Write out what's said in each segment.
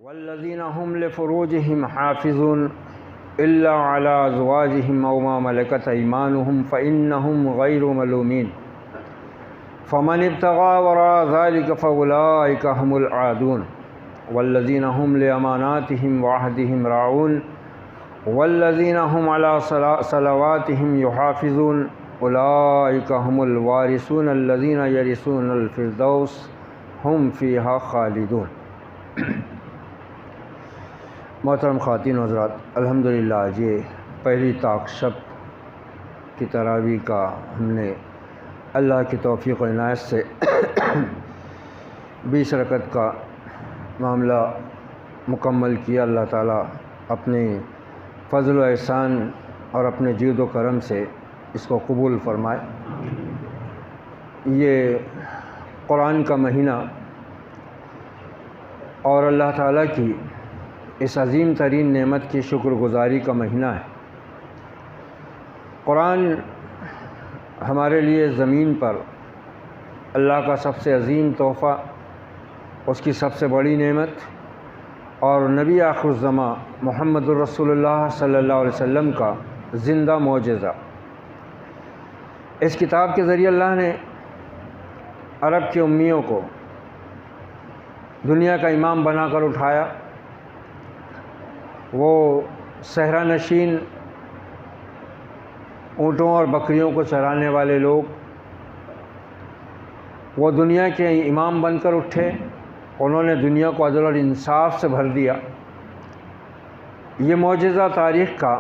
والذین هم لفروجهم حافظون الا علی ازواجهم او ما ملکت ایمانهم فانهم غیر ملومین فمن ابتغى وراء ذلك فاولئک هم العادون والذین هم لاماناتهم وعهدهم راعون والذین هم علی صلواتهم یحافظون اولئک هم الوارثون الذین یرثون الفردوس هم فیہا خالدون۔ محترم خواتین و حضرات، الحمدللہ یہ پہلی طاق شب کی تراویح کا ہم نے اللہ کی توفیق و عنایت سے 20 رکعت کا معاملہ مکمل کیا۔ اللہ تعالیٰ اپنے فضل و احسان اور اپنے جود و کرم سے اس کو قبول فرمائے۔ یہ قرآن کا مہینہ اور اللہ تعالیٰ کی اس عظیم ترین نعمت کی شکر گزاری کا مہینہ ہے۔ قرآن ہمارے لیے زمین پر اللہ کا سب سے عظیم تحفہ، اس کی سب سے بڑی نعمت، اور نبی آخر الزماں محمد الرسول اللہ صلی اللہ علیہ وسلم کا زندہ معجزہ۔ اس کتاب کے ذریعے اللہ نے عرب کے امیوں کو دنیا کا امام بنا کر اٹھایا۔ وہ صحرا نشین اونٹوں اور بکریوں کو چرانے والے لوگ، وہ دنیا کے امام بن کر اٹھے۔ انہوں نے دنیا کو عدل اور انصاف سے بھر دیا۔ یہ معجزہ تاریخ کا،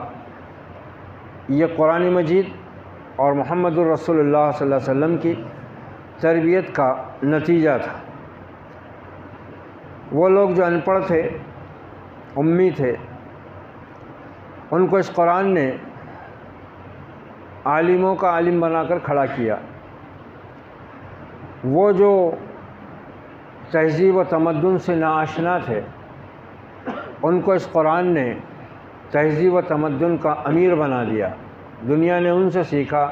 یہ قرآن مجید اور محمد الرسول اللہ صلی اللہ علیہ وسلم کی تربیت کا نتیجہ تھا۔ وہ لوگ جو ان پڑھ تھے، امی تھے، ان کو اس قرآن نے عالموں کا عالم بنا کر کھڑا کیا۔ وہ جو تہذیب و تمدن سے ناآشنا تھے، ان کو اس قرآن نے تہذیب و تمدن کا امیر بنا دیا۔ دنیا نے ان سے سیکھا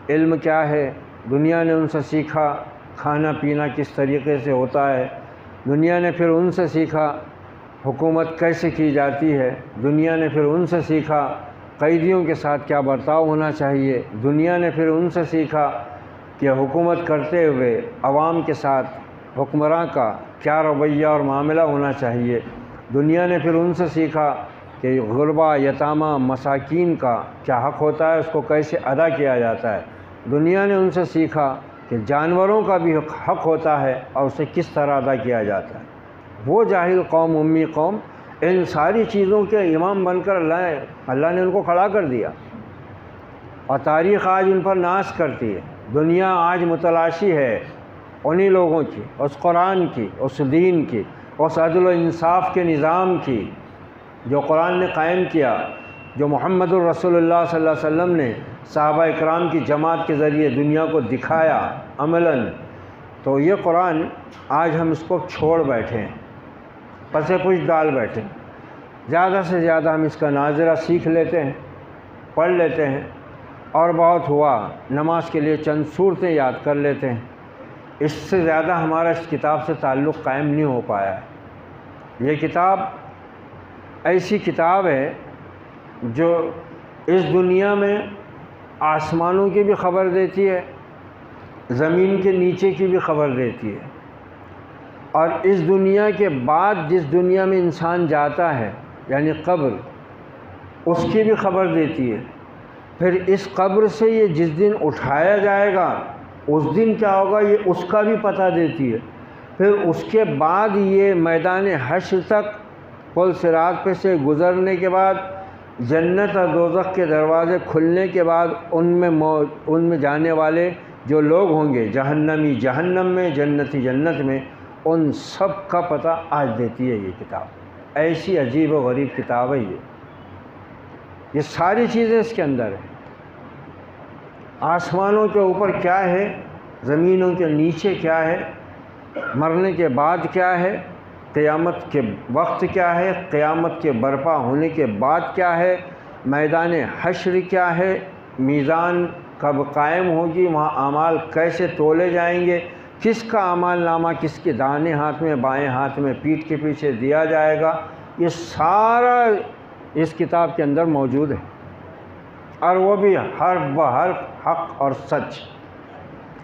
علم کیا ہے، دنیا نے ان سے سیکھا کھانا پینا کس طریقے سے ہوتا ہے، دنیا نے پھر ان سے سیکھا حکومت کیسے کی جاتی ہے، دنیا نے پھر ان سے سیکھا قیدیوں کے ساتھ کیا برتاؤ ہونا چاہیے، دنیا نے پھر ان سے سیکھا کہ حکومت کرتے ہوئے عوام کے ساتھ حکمراں کا کیا رویہ اور معاملہ ہونا چاہیے، دنیا نے پھر ان سے سیکھا کہ غربا، یتامہ، مساکین کا کیا حق ہوتا ہے، اس کو کیسے ادا کیا جاتا ہے، دنیا نے ان سے سیکھا کہ جانوروں کا بھی حق ہوتا ہے اور اسے کس طرح ادا کیا جاتا ہے۔ وہ جاہل قوم، امی قوم، ان ساری چیزوں کے امام بن کر اللہ نے ان کو کھڑا کر دیا، اور تاریخ آج ان پر ناز کرتی ہے۔ دنیا آج متلاشی ہے انہی لوگوں کی، اس قرآن کی، اس دین کی، اس عدل و انصاف کے نظام کی جو قرآن نے قائم کیا، جو محمد الرسول اللہ صلی اللہ علیہ وسلم نے صحابہ اکرام کی جماعت کے ذریعے دنیا کو دکھایا عملاً۔ تو یہ قرآن آج ہم اس کو چھوڑ بیٹھے ہیں، پسے پوچھ ڈال بیٹھے ہیں۔ زیادہ سے زیادہ ہم اس کا ناظرہ سیکھ لیتے ہیں، پڑھ لیتے ہیں، اور بہت ہوا نماز کے لیے چند صورتیں یاد کر لیتے ہیں۔ اس سے زیادہ ہمارا اس کتاب سے تعلق قائم نہیں ہو پایا ہے۔ یہ کتاب ایسی کتاب ہے جو اس دنیا میں آسمانوں کی بھی خبر دیتی ہے، زمین کے نیچے کی بھی خبر دیتی ہے، اور اس دنیا کے بعد جس دنیا میں انسان جاتا ہے یعنی قبر، اس کی بھی خبر دیتی ہے۔ پھر اس قبر سے یہ جس دن اٹھایا جائے گا اس دن کیا ہوگا، یہ اس کا بھی پتہ دیتی ہے۔ پھر اس کے بعد یہ میدان حشر تک پل صراط پہ سے گزرنے کے بعد جنت اور دوزخ کے دروازے کھلنے کے بعد ان میں جانے والے جو لوگ ہوں گے، جہنمی جہنم میں، جنتی جنت میں، ان سب کا پتہ آج دیتی ہے یہ کتاب۔ ایسی عجیب و غریب کتاب ہے یہ ساری چیزیں اس کے اندر ہیں۔ آسمانوں کے اوپر کیا ہے، زمینوں کے نیچے کیا ہے، مرنے کے بعد کیا ہے، قیامت کے وقت کیا ہے، قیامت کے برپا ہونے کے بعد کیا ہے، میدان حشر کیا ہے، میزان کب قائم ہوگی، وہاں اعمال کیسے تولے جائیں گے، کس کا اعمال نامہ کس کے دائیں ہاتھ میں بائیں ہاتھ میں پیٹھ کے پیچھے دیا جائے گا، یہ سارا اس کتاب کے اندر موجود ہے، اور وہ بھی حرف بحرف حق اور سچ،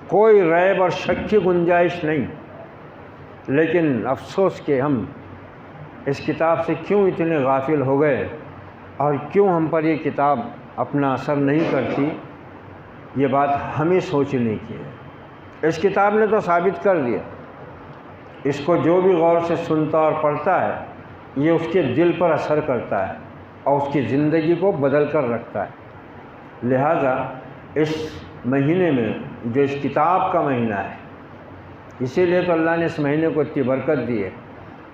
کوئی ریب اور شک کی گنجائش نہیں۔ لیکن افسوس کہ ہم اس کتاب سے کیوں اتنے غافل ہو گئے اور کیوں ہم پر یہ کتاب اپنا اثر نہیں کرتی، یہ بات ہمیں سوچنے کی ہے۔ اس کتاب نے تو ثابت کر دیا، اس کو جو بھی غور سے سنتا اور پڑھتا ہے یہ اس کے دل پر اثر کرتا ہے اور اس کی زندگی کو بدل کر رکھتا ہے۔ لہٰذا اس مہینے میں جو اس کتاب کا مہینہ ہے، اسی لیے تو اللہ نے اس مہینے کو اتنی برکت دی ہے،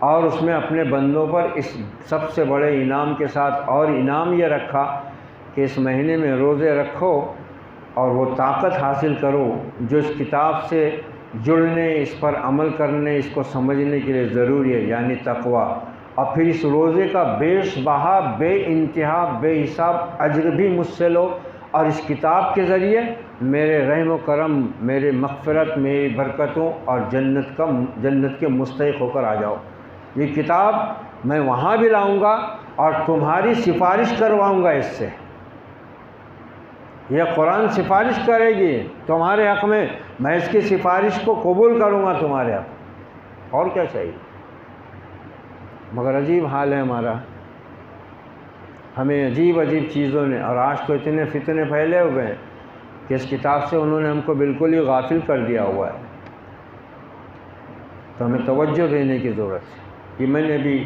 اور اس میں اپنے بندوں پر اس سب سے بڑے انعام کے ساتھ اور انعام یہ رکھا کہ اس مہینے میں روزے رکھو اور وہ طاقت حاصل کرو جو اس کتاب سے جڑنے، اس پر عمل کرنے، اس کو سمجھنے کے لیے ضروری ہے، یعنی تقویٰ۔ اور پھر اس روزے کا بیش بہا، بے انتہا، بے حساب اجر بھی مجھ سے لو، اور اس کتاب کے ذریعے میرے رحم و کرم، میرے مغفرت، میری برکتوں اور جنت کے مستحق ہو کر آ جاؤ۔ یہ کتاب میں وہاں بھی لاؤں گا اور تمہاری سفارش کرواؤں گا اس سے۔ یہ قرآن سفارش کرے گی تمہارے حق میں اس کی سفارش کو قبول کروں گا تمہارے حق، اور کیا چاہیے۔ مگر عجیب حال ہے ہمارا، ہمیں عجیب چیزوں نے، اور آج تو اتنے فتنے پھیلے ہوئے ہیں کہ اس کتاب سے انہوں نے ہم کو بالکل ہی غافل کر دیا ہوا ہے۔ تو ہمیں توجہ دینے کی ضرورت ہے۔ یہ میں نے بھی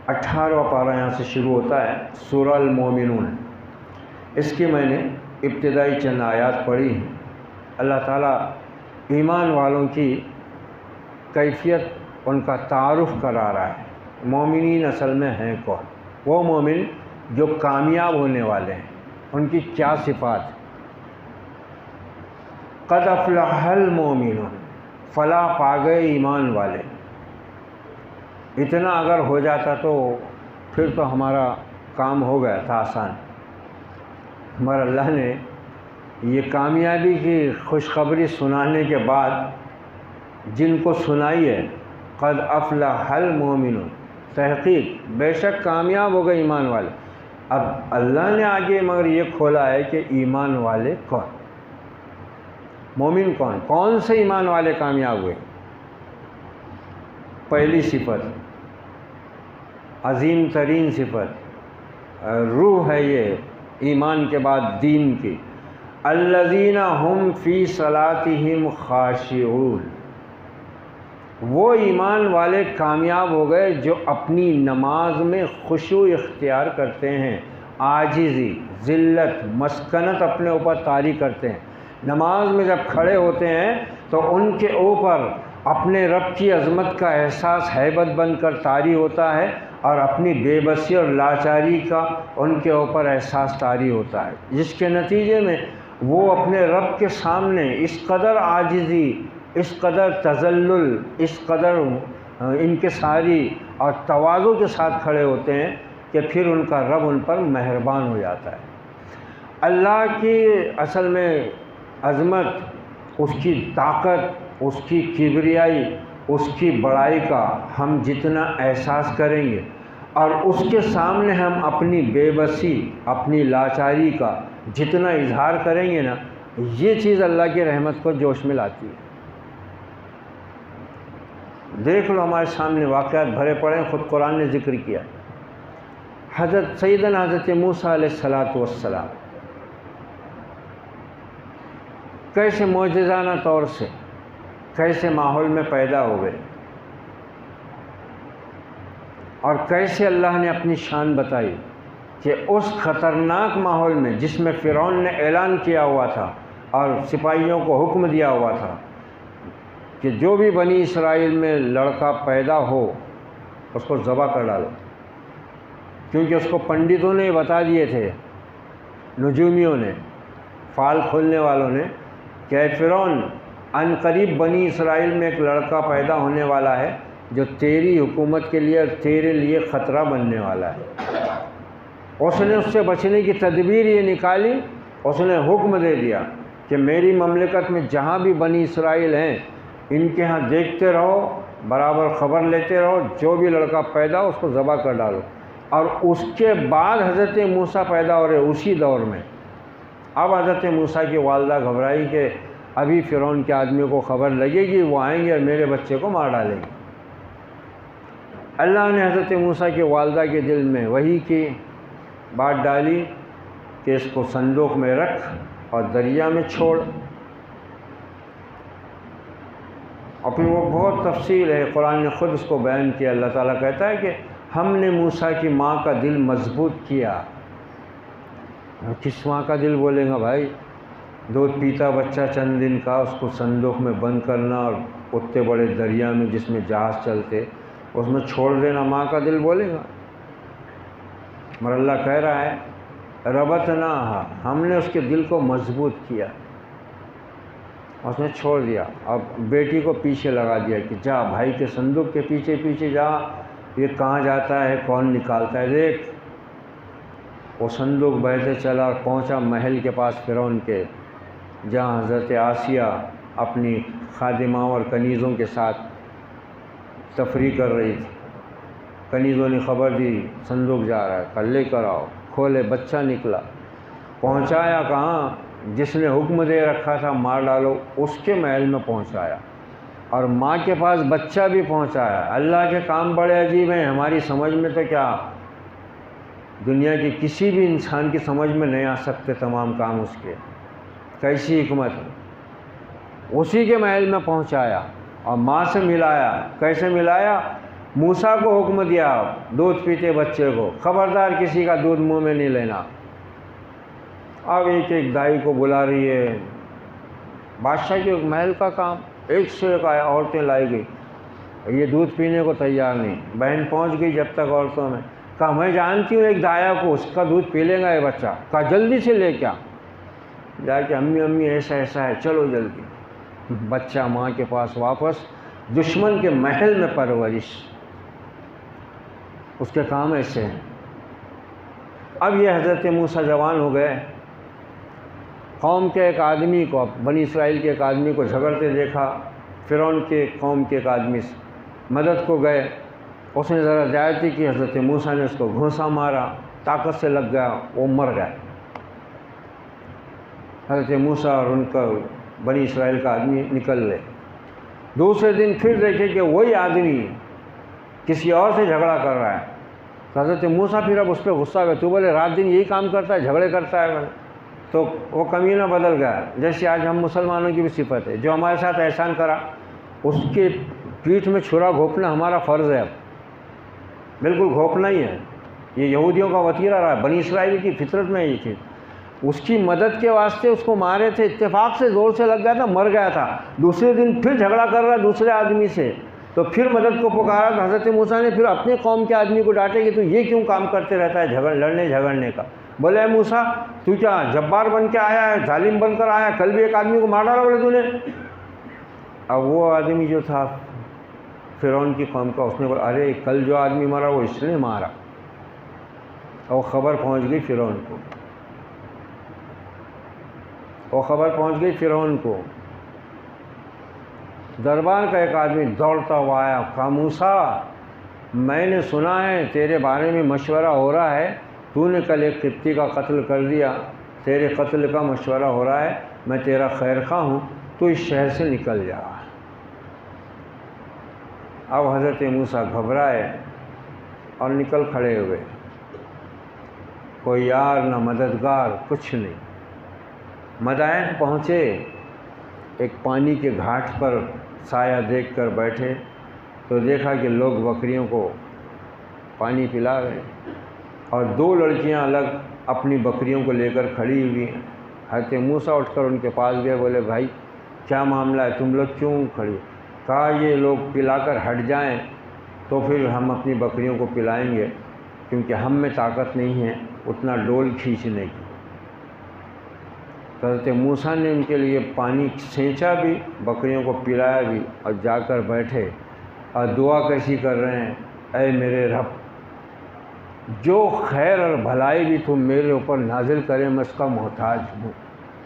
18واں پارہ یہاں سے شروع ہوتا ہے، سورہ المومنون، اس کی میں نے ابتدائی چند آیات پڑھی ہیں۔ اللہ تعالیٰ ایمان والوں کی کیفیت، ان کا تعارف کرا رہا ہے۔ مومنین اصل میں ہیں کون؟ وہ مومن جو کامیاب ہونے والے ہیں، ان کی کیا صفات؟ قد افلح المومنون، فلاح پا گئے ایمان والے۔ اتنا اگر ہو جاتا تو پھر تو ہمارا کام ہو گیا تھا آسان، مگر اللہ نے یہ کامیابی کی خوشخبری سنانے کے بعد جن کو سنائی ہے، قد افلح المومنون، تحقیق بے شک کامیاب ہو گئے ایمان والے۔ اب اللہ نے آگے مگر یہ کھولا ہے کہ ایمان والے کون، مومن کون، کون سے ایمان والے کامیاب ہوئے۔ پہلی صفت، عظیم ترین صفت، روح ہے یہ ایمان کے بعد دین کی، الذین ہم فی صلاتہم خاشعون، وہ ایمان والے کامیاب ہو گئے جو اپنی نماز میں خشوع اختیار کرتے ہیں، عاجزی، ذلت، مسکنت اپنے اوپر طاری کرتے ہیں۔ نماز میں جب کھڑے ہوتے ہیں تو ان کے اوپر اپنے رب کی عظمت کا احساس ہیبت بن کر طاری ہوتا ہے، اور اپنی بے بسی اور لاچاری کا ان کے اوپر احساس طاری ہوتا ہے، جس کے نتیجے میں وہ اپنے رب کے سامنے اس قدر عاجزی، اس قدر تذلل، اس قدر انکساری اور تواضع کے ساتھ کھڑے ہوتے ہیں کہ پھر ان کا رب ان پر مہربان ہو جاتا ہے۔ اللہ کی اصل میں عظمت، اس کی طاقت، اس کی کبریائی، اس کی بڑائی کا ہم جتنا احساس کریں گے اور اس کے سامنے ہم اپنی بے بسی، اپنی لاچاری کا جتنا اظہار کریں گے نا، یہ چیز اللہ کی رحمت کو جوش میں لاتی ہے۔ دیکھ لو ہمارے سامنے واقعات بھرے پڑے ہیں، خود قرآن نے ذکر کیا۔ سیدنا حضرت موسیٰ علیہ السلام کیسے معجزانہ طور سے کیسے ماحول میں پیدا ہو گئے، اور کیسے اللہ نے اپنی شان بتائی کہ اس خطرناک ماحول میں جس میں فرعون نے اعلان کیا ہوا تھا اور سپاہیوں کو حکم دیا ہوا تھا کہ جو بھی بنی اسرائیل میں لڑکا پیدا ہو اس کو ذبح کر ڈالو، کیونکہ اس کو پنڈتوں نے بتا دیے تھے، نجومیوں نے، فال کھولنے والوں نے، کہ اے فرعون ان قریب بنی اسرائیل میں ایک لڑکا پیدا ہونے والا ہے جو تیری حکومت کے لیے اور تیرے لیے خطرہ بننے والا ہے۔ اس نے اس سے بچنے کی تدبیر یہ نکالی، اس نے حکم دے دیا کہ میری مملکت میں جہاں بھی بنی اسرائیل ہیں ان کے ہاں دیکھتے رہو، برابر خبر لیتے رہو، جو بھی لڑکا پیدا ہو اس کو ذبح کر ڈالو۔ اور اس کے بعد حضرت موسیٰ پیدا ہو رہے اسی دور میں۔ اب حضرت موسیٰ کی والدہ گھبرائی کہ ابھی فرعون کے آدمی کو خبر لگے گی، وہ آئیں گے اور میرے بچے کو مار ڈالیں گے۔ اللہ نے حضرت موسیٰ کی والدہ کے دل میں وحی کی بات ڈالی کہ اس کو صندوق میں رکھ اور دریا میں چھوڑ۔ اور پھر وہ بہت تفصیل ہے، قرآن نے خود اس کو بیان کیا۔ اللہ تعالیٰ کہتا ہے کہ ہم نے موسیٰ کی ماں کا دل مضبوط کیا۔ کس ماں کا دل بولیں گا بھائی؟ دودھ پیتا بچہ چند دن کا، اس کو صندوق میں بند کرنا اور اتنے بڑے دریا میں جس میں جہاز چلتے اس میں چھوڑ دینا، ماں کا دل بولے گا؟ مگر اللہ کہہ رہا ہے ربطناہا، ہم نے اس کے دل کو مضبوط کیا، اس نے چھوڑ دیا۔ اب بیٹی کو پیچھے لگا دیا کہ جا بھائی کے صندوق کے پیچھے پیچھے جا، یہ کہاں جاتا ہے کون نکالتا ہے دیکھ۔ وہ صندوق بہتے چلا اور پہنچا محل کے پاس فرعون کے، جہاں حضرت آسیہ اپنی خادماؤں اور کنیزوں کے ساتھ تفریح کر رہی تھی۔ کنیزوں نے خبر دی صندوق جا رہا ہے، کل لے کر آؤ۔ کھولے، بچہ نکلا۔ پہنچایا کہاں؟ جس نے حکم دے رکھا تھا مار ڈالو، اس کے محل میں پہنچایا، اور ماں کے پاس بچہ بھی پہنچایا۔ اللہ کے کام بڑے عجیب ہیں، ہماری سمجھ میں تو کیا، دنیا کے کسی بھی انسان کی سمجھ میں نہیں آ سکتے تمام کام اس کے۔ کیسی حکمت ہے! اسی کے محل میں پہنچایا اور ماں سے ملایا۔ کیسے ملایا؟ موسیٰ کو حکم دیا دودھ پیتے بچے کو، خبردار کسی کا دودھ منہ میں نہیں لینا۔ اب ایک ایک دائی کو بلا رہی ہے، بادشاہ کے محل کا کام، ایک سے ایک عورتیں لائی گئی، یہ دودھ پینے کو تیار نہیں۔ بہن پہنچ گئی جب تک عورتوں میں، کہا میں جانتی ہوں ایک دایا کو، اس کا دودھ پی لے گا یہ بچہ، کہا جلدی سے لے کے آ۔ جا کے امی امی ایسا ایسا ہے، چلو جلدی۔ بچہ ماں کے پاس واپس، دشمن کے محل میں پرورش، اس کے کام ایسے ہیں۔ اب یہ حضرت موسیٰ جوان ہو گئے، قوم کے ایک آدمی کو، بنی اسرائیل کے ایک آدمی کو جھگڑتے دیکھا، فرعون کے قوم کے ایک آدمی سے مدد کو گئے، اس نے ذرا زیادتی کی، حضرت موسیٰ نے اس کو گھونسا مارا، طاقت سے لگ گیا، وہ مر گئے۔ حضرت موسیٰ اور ان کا بنی اسرائیل کا آدمی نکل لے۔ دوسرے دن پھر دیکھے کہ وہی آدمی کسی اور سے جھگڑا کر رہا ہے، تو حضرت موسیٰ پھر اب اس پہ غصہ گئے، تو بولے رات دن یہی کام کرتا ہے، جھگڑے کرتا ہے۔ تو وہ کمینہ بدل گیا، جیسے آج ہم مسلمانوں کی بھی صفت ہے، جو ہمارے ساتھ احسان کرا اس کے پیٹھ میں چھرا گھونپنا ہمارا فرض ہے، اب بالکل گھونپنا ہی ہے۔ یہ یہودیوں کا وتیرہ رہا ہے، بنی اسرائیل کی فطرت میں یہ تھی۔ اس کی مدد کے واسطے اس کو مارے تھے، اتفاق سے زور سے لگ گیا تھا، مر گیا تھا۔ دوسرے دن پھر جھگڑا کر رہا ہے دوسرے آدمی سے، تو پھر مدد کو پکارا، تو حضرت موسیٰ نے پھر اپنے قوم کے آدمی کو ڈانٹے کہ تو یہ کیوں کام کرتے رہتا ہے لڑنے جھگڑنے کا۔ بولے اے موسیٰ تو کیا جبار بن کے آیا ہے، ظالم بن کر آیا ہے؟ کل بھی ایک آدمی کو مار ڈالا بولے تو نے۔ اب وہ آدمی جو تھا فرعون کی قوم کا، اس نے بولا ارے کل جو آدمی مرا وہ اس نے مارا، اور خبر پہنچ گئی فرعون کو، وہ خبر پہنچ گئی فرعون کو۔ دربار کا ایک آدمی دوڑتا ہوا آیا، کہا موسیٰ میں نے سنا ہے تیرے بارے میں مشورہ ہو رہا ہے، تو نے کل ایک قبطی کا قتل کر دیا، تیرے قتل کا مشورہ ہو رہا ہے، میں تیرا خیر خواہ ہوں، تو اس شہر سے نکل جا۔ اب حضرت موسیٰ گھبرائے اور نکل کھڑے ہوئے، کوئی یار نہ مددگار، کچھ نہیں۔ مدائن پہنچے، ایک پانی کے گھاٹ پر سایہ دیکھ کر بیٹھے، تو دیکھا کہ لوگ بکریوں کو پانی پلا رہے ہیں، اور دو لڑکیاں الگ اپنی بکریوں کو لے کر کھڑی ہوئی ہیں۔ حضرت موسیٰ اٹھ کر ان کے پاس گئے، بولے بھائی کیا معاملہ ہے، تم لوگ کیوں کھڑی؟ کہا یہ لوگ پلا کر ہٹ جائیں تو پھر ہم اپنی بکریوں کو پلائیں گے، کیونکہ ہم میں طاقت نہیں ہے اتنا ڈول کھینچنے کی۔ حضرت موسیٰ نے ان کے لیے پانی سینچا بھی، بکریوں کو پلایا بھی، اور جا کر بیٹھے اور دعا کیسی کر رہے ہیں، اے میرے رب جو خیر اور بھلائی بھی تم میرے اوپر نازل کرے، میں اس کا محتاج ہوں،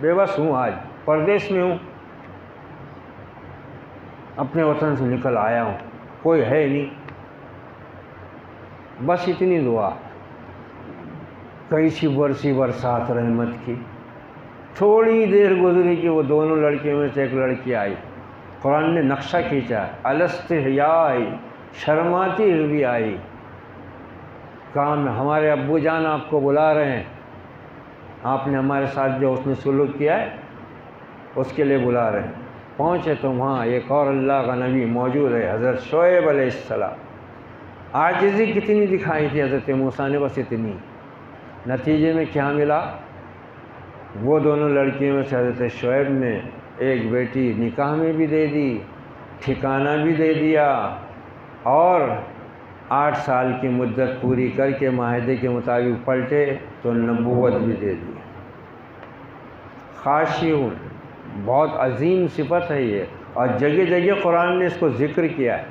بے بس ہوں، آج پردیس میں ہوں، اپنے وطن سے نکل آیا ہوں، کوئی ہے نہیں، بس اتنی دعا۔ کیسی برسی برسات رحمت کی، تھوڑی دیر گزری کہ وہ دونوں لڑکیوں میں سے ایک لڑکی آئی، قرآن نے نقشہ کھینچا، الاستحیاء، شرماتی ہوئی آئی، کہا ہمارے ابو جان آپ کو بلا رہے ہیں، آپ نے ہمارے ساتھ جو اس نے سلوک کیا ہے اس کے لیے بلا رہے ہیں۔ پہنچے تو وہاں ایک اور اللہ کا نبی موجود ہے، حضرت شعیب علیہ السلام۔ عاجزی کتنی دکھائی تھی حضرت موسیٰ نے، بس اتنی۔ نتیجے میں کیا ملا؟ وہ دونوں لڑکیوں میں سے حضرت شعیب نے ایک بیٹی نکاح میں بھی دے دی، ٹھکانہ بھی دے دیا، اور 8 سال کی مدت پوری کر کے معاہدے کے مطابق پلٹے تو نبوت بھی دے دی۔ خاشعون، بہت عظیم صفت ہے یہ، اور جگہ جگہ قرآن نے اس کو ذکر کیا ہے،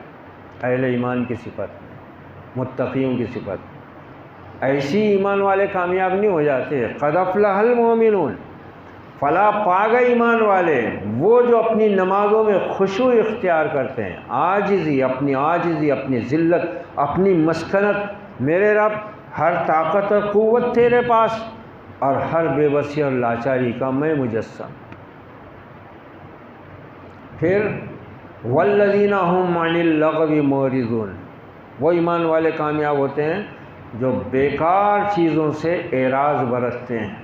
اہل ایمان کی صفت، متقیوں کی صفت۔ ایسی ایمان والے کامیاب نہیں ہو جاتے۔ قد افلح المؤمنون، فلاح پا گئے ایمان والے، وہ جو اپنی نمازوں میں خشوع اختیار کرتے ہیں، عاجزی، اپنی ذلت، اپنی مسکنت، میرے رب ہر طاقت اور قوت تیرے پاس، اور ہر بے بسی اور لاچاری کا میں مجسم۔ پھر والذین هم عن اللغو معرضون، وہ ایمان والے کامیاب ہوتے ہیں جو بیکار چیزوں سے اعراض برتتے ہیں۔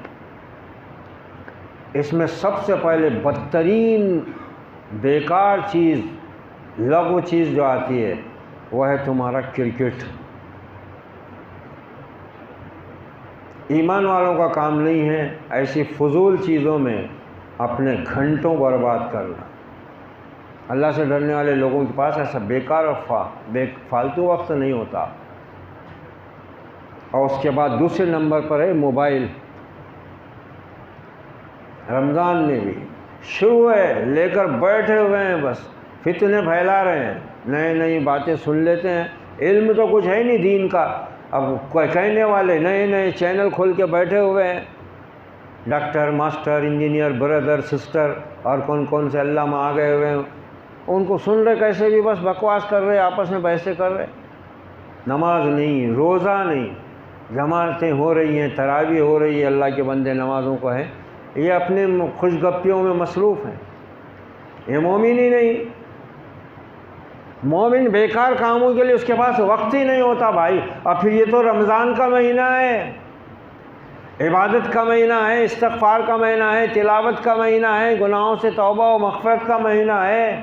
اس میں سب سے پہلے بدترین بیکار چیز، لغو چیز جو آتی ہے وہ ہے تمہارا کرکٹ۔ ایمان والوں کا کام نہیں ہے ایسی فضول چیزوں میں اپنے گھنٹوں برباد کرنا۔ اللہ سے ڈرنے والے لوگوں کے پاس ایسا بیکار اور فالتو وقت نہیں ہوتا۔ اور اس کے بعد دوسرے نمبر پر ہے موبائل۔ رمضان میں بھی شروع ہے، لے کر بیٹھے ہوئے ہیں، بس فتنے پھیلا رہے ہیں، نئی نئی باتیں سن لیتے ہیں، علم تو کچھ ہے نہیں دین کا، اب کہنے والے نئے نئے چینل کھول کے بیٹھے ہوئے ہیں، doctor, master, engineer, brother, sister, اور کون کون سے علامہ آ گئے ہوئے ہیں، ان کو سن رہے، کیسے بھی بس بکواس کر رہے، آپس میں بحثیں کر رہے، نماز نہیں، روزہ نہیں، جماعتیں ہو رہی ہیں، تراویح ہو رہی ہے، اللہ کے بندے نمازوں کو ہیں، یہ اپنے خوش گپیوں میں مصروف ہیں، یہ مومن ہی نہیں۔ مومن بیکار کاموں کے لیے اس کے پاس وقت ہی نہیں ہوتا بھائی۔ اور پھر یہ تو رمضان کا مہینہ ہے، عبادت کا مہینہ ہے، استغفار کا مہینہ ہے، تلاوت کا مہینہ ہے، گناہوں سے توبہ و مغفرت کا مہینہ ہے،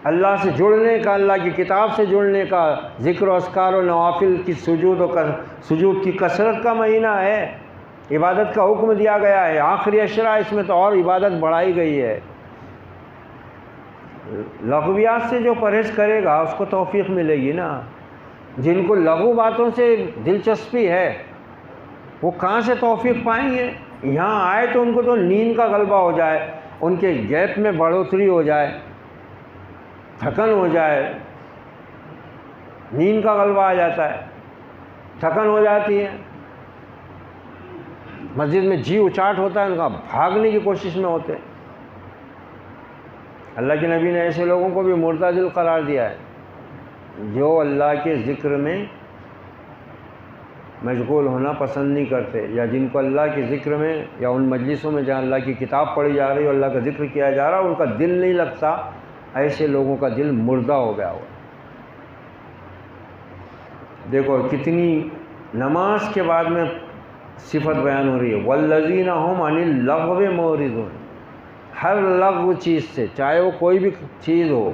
اللہ سے جڑنے کا، اللہ کی کتاب سے جڑنے کا، ذکر و اذکار و نوافل کی سجود کی کثرت کا مہینہ ہے، عبادت کا حکم دیا گیا ہے، آخری عشرہ اس میں تو اور عبادت بڑھائی گئی ہے۔ لغویات سے جو پرہیز کرے گا اس کو توفیق ملے گی نا۔ جن کو لغو باتوں سے دلچسپی ہے وہ کہاں سے توفیق پائیں گے؟ یہاں آئے تو ان کو تو نیند کا غلبہ ہو جائے، ان کے گیپ میں بڑھوتری ہو جائے، تھکن ہو جائے، نیند کا غلبہ آ جاتا ہے، تھکن ہو جاتی ہے، مسجد میں جی اچاٹ ہوتا ہے، ان کا بھاگنے کی کوشش میں ہوتے ہیں۔ اللہ کے نبی نے ایسے لوگوں کو بھی مردہ دل قرار دیا ہے جو اللہ کے ذکر میں مشغول ہونا پسند نہیں کرتے، یا جن کو اللہ کے ذکر میں یا ان مجلسوں میں جہاں اللہ کی کتاب پڑھی جا رہی ہے، اللہ کا ذکر کیا جا رہا ہے، ان کا دل نہیں لگتا، ایسے لوگوں کا دل مردہ ہو گیا ہوا۔ دیکھو کتنی نماز کے بعد میں صفت بیان ہو رہی ہے، والذین هم عن اللغو معرضون، ہر لغو چیز سے، چاہے وہ کوئی بھی چیز ہو،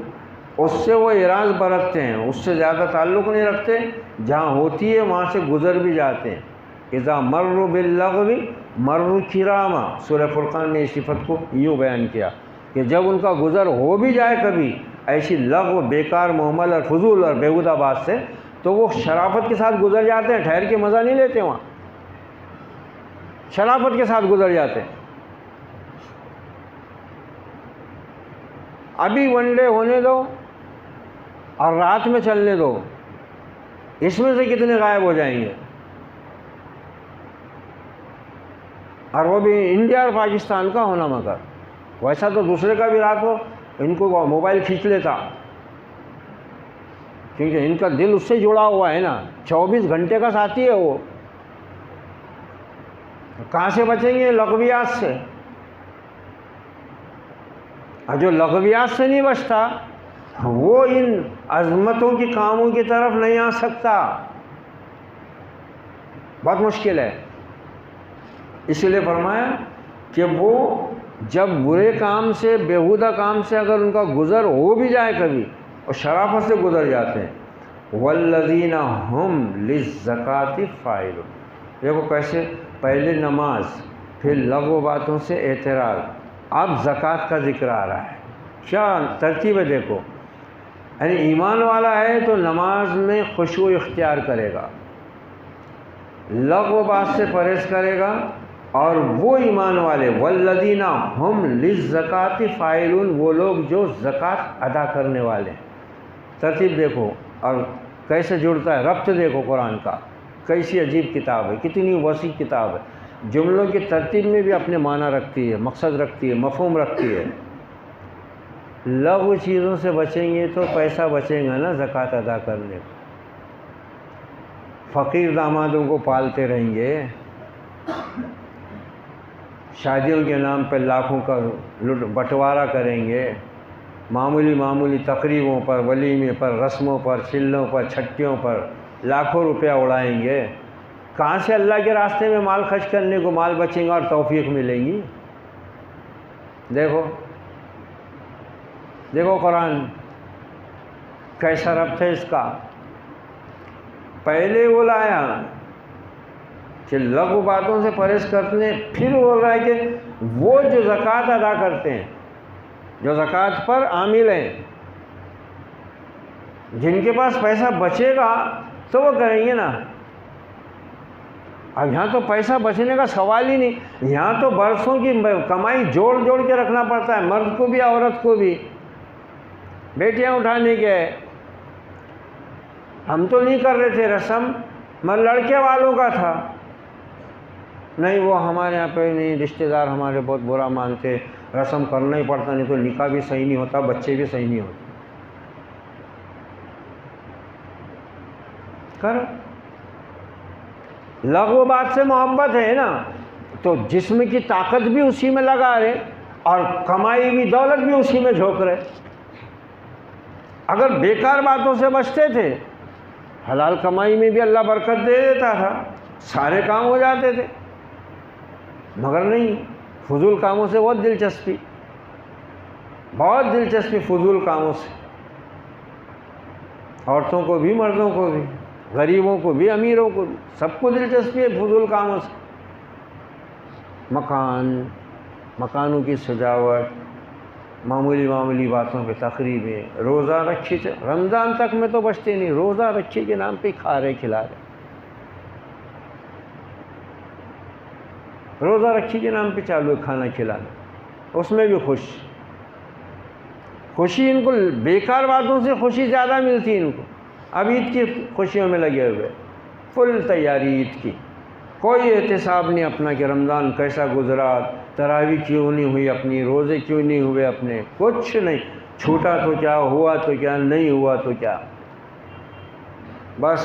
اس سے وہ اعراض برتتے ہیں، اس سے زیادہ تعلق نہیں رکھتے، جہاں ہوتی ہے وہاں سے گزر بھی جاتے ہیں۔ اذا مروا باللغو مروا کراما، سورہ فرقان نے اس صفت کو یوں بیان کیا کہ جب ان کا گزر ہو بھی جائے کبھی ایسی لغو، بیکار، محمل اور فضول اور بیہودہ بات سے، تو وہ شرافت کے ساتھ گزر جاتے ہیں، ٹھہر کے مزہ نہیں لیتے، وہاں شرافت کے ساتھ گزر جاتے ہیں۔ ابھی ون ڈے ہونے دو اور رات میں چلنے دو، اس میں سے کتنے غائب ہو جائیں گے، اور وہ بھی انڈیا اور پاکستان کا ہونا، مگر ویسا تو دوسرے کا بھی رات ہو ان کو موبائل کھینچ لیتا، کیونکہ ان کا دل اس سے جڑا ہوا ہے نا، 24 گھنٹے کا ساتھی ہے وہ۔ کہاں سے بچیں گے؟ لغویات سے۔ اور جو لغویات سے نہیں بچتا وہ ان عظمتوں کی کاموں کی طرف نہیں آ سکتا، بہت مشکل ہے۔ اس لیے فرمایا کہ وہ جب برے کام سے، بیہودہ کام سے اگر ان کا گزر ہو بھی جائے کبھی، اور شرافت سے گزر جاتے ہیں، والذین ہم للزکاۃ فاعلون۔ دیکھو کیسے، پہلے نماز، پھر لغو باتوں سے اعتراض، اب زکوٰۃ کا ذکر آ رہا ہے۔ کیا ترتیب ہے دیکھو، یعنی ایمان والا ہے تو نماز میں خشوع اختیار کرے گا، لغو بات سے پرہیز کرے گا، اور وہ ایمان والے والذین ہم للزکاۃ فاعلون، وہ لوگ جو زکوٰۃ ادا کرنے والے ہیں۔ ترتیب دیکھو اور کیسے جڑتا ہے، ربط دیکھو قرآن کا، کیسی عجیب کتاب ہے، کتنی وسیع کتاب ہے، جملوں کی ترتیب میں بھی اپنے معنی رکھتی ہے، مقصد رکھتی ہے، مفہوم رکھتی ہے۔ لغو چیزوں سے بچیں گے تو پیسہ بچیں گا نا زکوٰۃ ادا کرنے کو۔ فقیر دامادوں کو پالتے رہیں گے، شادیوں کے نام پہ لاکھوں کا بٹوارہ کریں گے، معمولی تقریبوں پر، ولیمے پر، رسموں پر، چلوں پر، چھٹیوں پر لاکھوں روپیہ اڑائیں گے۔ کہاں سے اللہ کے راستے میں مال خرچ کرنے کو مال بچیں گا اور توفیق ملے گی؟ دیکھو قرآن کیسا ربط ہے اس کا۔ پہلے وہ لایا کہ لغو باتوں سے پرہیز کرتے ہیں، پھر بول رہا ہے کہ وہ جو زکوٰۃ ادا کرتے ہیں، جو زکوٰۃ پر عامل ہیں، جن کے پاس پیسہ بچے گا تو وہ کریں گے نا۔ اب یہاں تو پیسہ بچنے کا سوال ہی نہیں، یہاں تو برسوں کی کمائی جوڑ کے رکھنا پڑتا ہے، مرد کو بھی عورت کو بھی۔ بیٹیاں اٹھانے کے ہم تو نہیں کر رہے تھے رسم، مگر لڑکے والوں کا تھا، نہیں وہ ہمارے یہاں پہ نہیں، رشتہ دار ہمارے بہت برا مانتے، رسم کرنا ہی پڑتا، نہیں تو نکاح بھی صحیح نہیں ہوتا، بچے بھی صحیح نہیں ہوتے۔ کرو، لغو بات سے محبت ہے نا، تو جسم کی طاقت بھی اسی میں لگا رہے اور کمائی بھی، دولت بھی اسی میں جھونک رہے۔ اگر بیکار باتوں سے بچتے تھے، حلال کمائی میں بھی اللہ برکت دے دیتا تھا، سارے کام ہو جاتے تھے، مگر نہیں، فضول کاموں سے بہت دلچسپی فضول کاموں سے، عورتوں کو بھی، مردوں کو بھی، غریبوں کو بھی، امیروں کو بھی، سب کو دلچسپی ہے فضول کاموں سے۔ مکانوں کی سجاوٹ، معمولی باتوں پہ تقریبیں، روزہ رکھی، رمضان تک میں تو بچتے نہیں، روزہ رکھی کے نام پہ کھا رہے کھلا رہے، روزہ رکھی کے نام پہ چالو ہے کھانا کھلانا، اس میں بھی خوشی ان کو بیکار باتوں سے خوشی زیادہ ملتی ہے ان کو۔ اب عید کی خوشیوں میں لگے ہوئے، فل تیاری عید کی، کوئی احتساب نہیں اپنا کہ رمضان کیسا گزرا، تراویح کیوں نہیں ہوئی اپنی، روزے کیوں نہیں ہوئے اپنے، کچھ نہیں، چھوٹا تو کیا، ہوا تو کیا، نہیں ہوا تو کیا، بس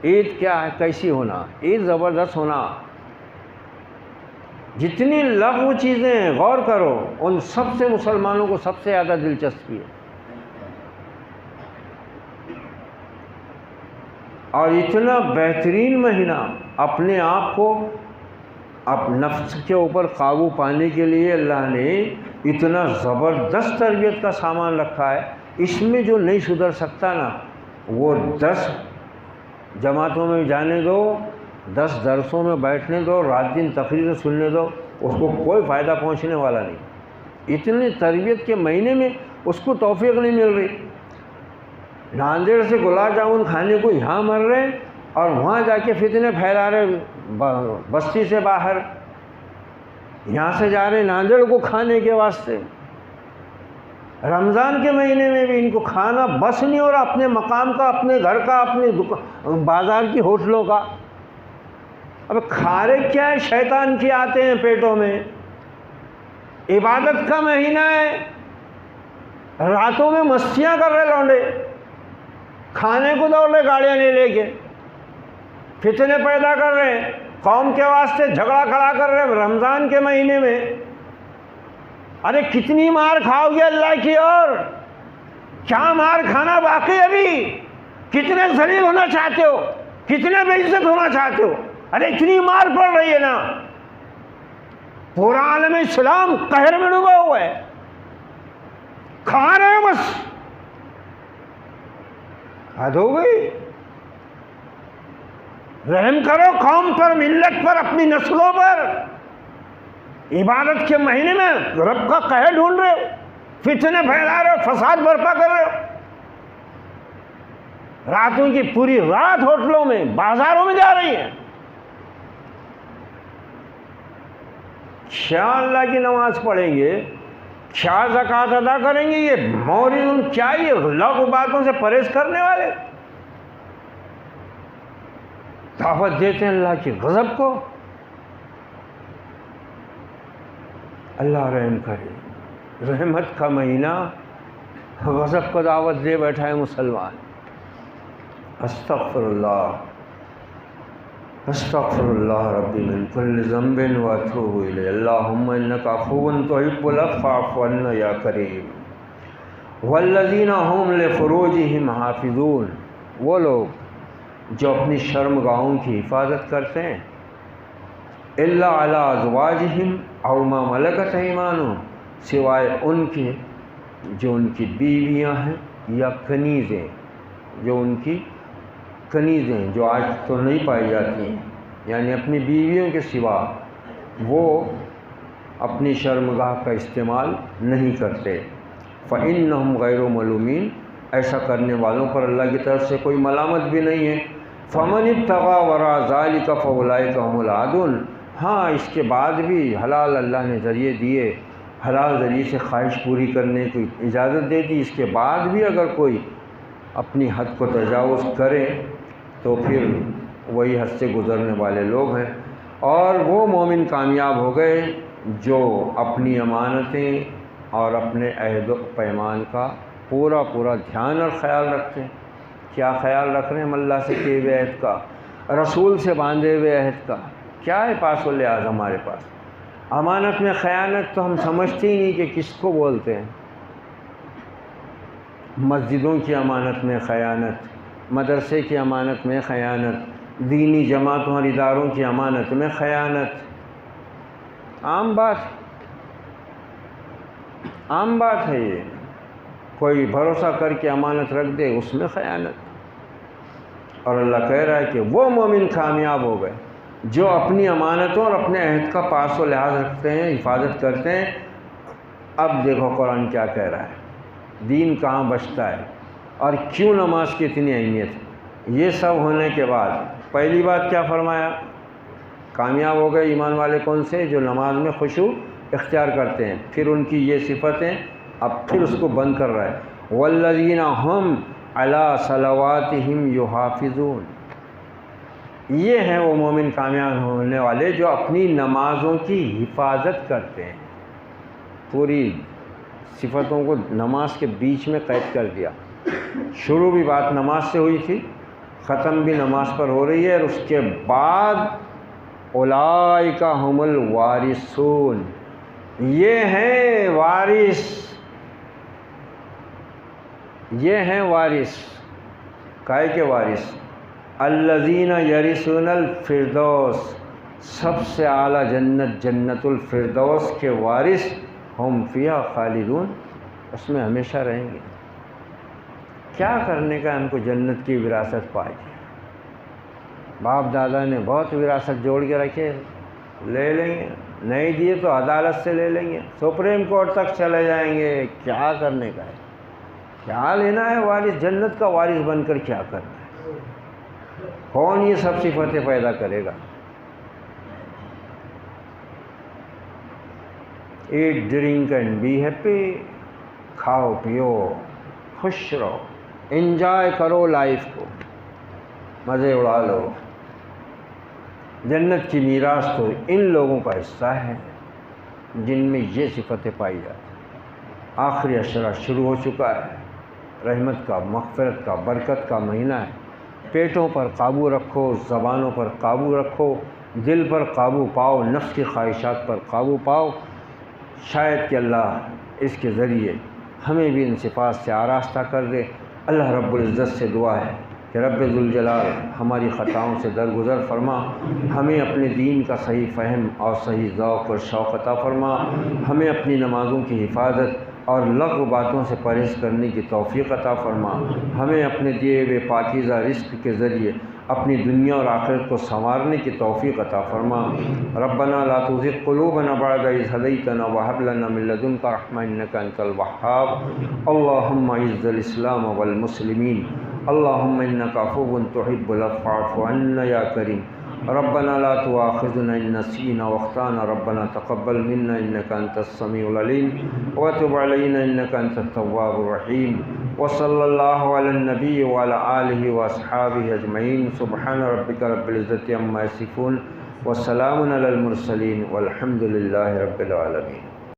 عید کیا ہے، کیسی ہونا، عید زبردست ہونا۔ جتنی لغو چیزیں ہیں غور کرو، ان سب سے مسلمانوں کو سب سے زیادہ دلچسپی ہے، اور اتنا بہترین مہینہ اپنے آپ کو، نفس کے اوپر قابو پانے کے لیے اللہ نے اتنا زبردست تربیت کا سامان رکھا ہے۔ اس میں جو نہیں سدھر سکتا نا، وہ 10 جماعتوں میں جانے دو، 10 درسوں میں بیٹھنے دو، رات دن تقریریں سننے دو، اس کو کوئی فائدہ پہنچنے والا نہیں۔ اتنی تربیت کے مہینے میں اس کو توفیق نہیں مل رہی، ناندیڑ سے گلاب جامن کھانے کو یہاں مر رہے اور وہاں جا کے فتنے پھیلا رہے بستی سے باہر، یہاں سے جا رہے ناندیڑ کو کھانے کے واسطے۔ رمضان کے مہینے میں بھی ان کو کھانا بس نہیں ہو رہا، اپنے مقام کا، اپنے گھر کا، اپنے بازار کی ہوٹلوں کا۔ اب کھارے کیا ہے، شیطان کی آتے ہیں پیٹوں میں۔ عبادت کا مہینہ ہے، راتوں میں مستیاں کر رہے لونڈے، کھانے کو دوڑ رہے گاڑیاں لے کے، فتنے پیدا کر رہے ہیں، قوم کے واسطے جھگڑا کھڑا کر رہے ہیں رمضان کے مہینے میں۔ ارے کتنی مار کھاؤ گے اللہ کی، اور کیا مار کھانا باقی ابھی؟ کتنے ذلیل ہونا چاہتے ہو، کتنے بے عزت ہونا چاہتے ہو؟ ارے اتنی مار پڑ رہی ہے نا، پورا عالم اسلام قہر میں ڈوبا ہوا ہے، کھا رہے ہیں بس، حد ہو گئی۔ رحم کرو قوم پر، ملت پر، اپنی نسلوں پر۔ عبادت کے مہینے میں رب کا قہر ڈھونڈ رہے ہو، فتنے پھیلا رہے ہو، فساد برپا کر رہے ہو، راتوں کی پوری رات ہوٹلوں میں بازاروں میں جا رہی ہیں۔ کیا اللہ کی نماز پڑھیں گے، کیا زکوٰۃ ادا کریں گے، یہ مورد کیا، یہ لغو باتوں سے پرہیز کرنے والے دعوت دیتے ہیں اللہ کی غضب کو۔ اللہ رحم کرے، رحمت کا مہینہ، غضب کو دعوت دے بیٹھا ہے مسلمان۔ استغفر اللہ ربی من کل ذنب واتوب الیہ، اللہم انک عفو تحب العفو فاعف عنا یا کریم۔ والذین هم لفروجہم حافظون، وہ لوگ جو اپنی شرمگاہوں کی حفاظت کرتے ہیں، الا علی ازواجہم او ما ملکت ایمانہم، سوائے ان کے جو ان کی بیویاں ہیں یا کنیزیں، جو ان کی کنیزیں جو آج تو نہیں پائی جاتی ہیں، یعنی اپنی بیویوں کے سوا وہ اپنی شرمگاہ کا استعمال نہیں کرتے۔ فإنہم غیر ملومین، ایسا کرنے والوں پر اللہ کی طرف سے کوئی ملامت بھی نہیں ہے۔ فمن ابتغى وراء ذلك فأولئك هم العادون، ہاں اس کے بعد بھی حلال اللہ نے ذریعے دیے، حلال ذریعے سے خواہش پوری کرنے کی اجازت دے دی، اس کے بعد بھی اگر کوئی اپنی حد کو تجاوز کرے تو پھر وہی حد سے گزرنے والے لوگ ہیں۔ اور وہ مومن کامیاب ہو گئے جو اپنی امانتیں اور اپنے عہد و پیمان کا پورا دھیان اور خیال رکھتے ہیں۔ کیا خیال رکھ رہے ہیں ہم اللہ سے کیے ہوئے عہد کا، رسول سے باندھے ہوئے عہد کا؟ کیا ہے پاس و لحاظ ہمارے پاس؟ امانت میں خیانت تو ہم سمجھتے ہی نہیں کہ کس کو بولتے ہیں۔ مسجدوں کی امانت میں خیانت، مدرسے کی امانت میں خیانت، دینی جماعتوں اور اداروں کی امانت میں خیانت، عام بات ہے یہ۔ کوئی بھروسہ کر کے امانت رکھ دے، اس میں خیانت۔ اور اللہ کہہ رہا ہے کہ وہ مومن کامیاب ہو گئے جو اپنی امانتوں اور اپنے عہد کا پاس و لحاظ رکھتے ہیں، حفاظت کرتے ہیں۔ اب دیکھو قرآن کیا کہہ رہا ہے، دین کہاں بچتا ہے اور کیوں نماز کی اتنی اہمیت ہے۔ یہ سب ہونے کے بعد پہلی بات کیا فرمایا؟ کامیاب ہو گئے ایمان والے کون سے؟ جو نماز میں خشوع اختیار کرتے ہیں۔ پھر ان کی یہ صفتیں، اب پھر اس کو بند کر رہا ہے، والذین هم علی صلواتہم یحافظون، یہ ہیں وہ مومن کامیاب ہونے والے جو اپنی نمازوں کی حفاظت کرتے ہیں۔ پوری صفتوں کو نماز کے بیچ میں قید کر دیا۔ شروع بھی بات نماز سے ہوئی تھی، ختم بھی نماز پر ہو رہی ہے، اور اس کے بعد اولئک هم الوارثون، یہ ہیں وارث، یہ ہیں وارث، کائے کے وارث؟ الذین یرثون الفردوس، سب سے اعلیٰ جنت، جنت الفردوس کے وارث، ہم فیہا خالدون، اس میں ہمیشہ رہیں گے۔ کیا کرنے کا ان کو جنت کی وراثت پائی؟ باپ دادا نے بہت وراثت جوڑ کے رکھے، لے لیں گے، نہیں دیے تو عدالت سے لے لیں گے، سپریم کورٹ تک چلے جائیں گے۔ کیا کرنے کا ہے؟ کیا لینا ہے وارث؟ جنت کا وارث بن کر کیا کرنا ہے؟ کون یہ سب صفتیں پیدا کرے گا؟ Eat drink and be happy, کھاؤ پیو خوش رہو، انجوائے کرو لائف کو، مزے اڑا لو۔ جنت کی میراث تو ان لوگوں کا حصہ ہے جن میں یہ صفتیں پائی جاتی ہیں۔ آخری عشرہ شروع ہو چکا ہے، رحمت کا، مغفرت کا، برکت کا مہینہ ہے۔ پیٹوں پر قابو رکھو، زبانوں پر قابو رکھو، دل پر قابو پاؤ، نفس کی خواہشات پر قابو پاؤ، شاید کہ اللہ اس کے ذریعے ہمیں بھی ان صفات سے آراستہ کر دے۔ اللہ رب العزت سے دعا ہے کہ رب ذوالجلال ہماری خطاؤں سے درگزر فرما، ہمیں اپنے دین کا صحیح فہم اور صحیح ذوق اور شوق عطا فرما، ہمیں اپنی نمازوں کی حفاظت اور لغو باتوں سے پرہیز کرنے کی توفیق عطا فرما، ہمیں اپنے دیے ہوئے پاکیزہ رزق کے ذریعے اپنی دنیا اور آخرت کو سنوارنے کی توفیق عطا فرما۔ ربنا لا تزغ قلوبنا بعد إذ هديتنا وهب لنا من لدنك رحمة إنك أنت الوهاب۔ اللهم أعز الإسلام والمسلمين، اللهم إنك عفو تحب العفو فاعف عنا يا كريم۔ ربنا لا تؤاخذنا إن نسينا واخطأنا، ربنا تقبل منا إنك أنت السميع العليم وتب علينا إنك أنت التواب الرحيم۔ وصلى الله على النبي وعلى آله وأصحابه أجمعين، سبحان ربك رب العزة عما يصفون وسلام على المرسلين والحمد لله رب العالمين۔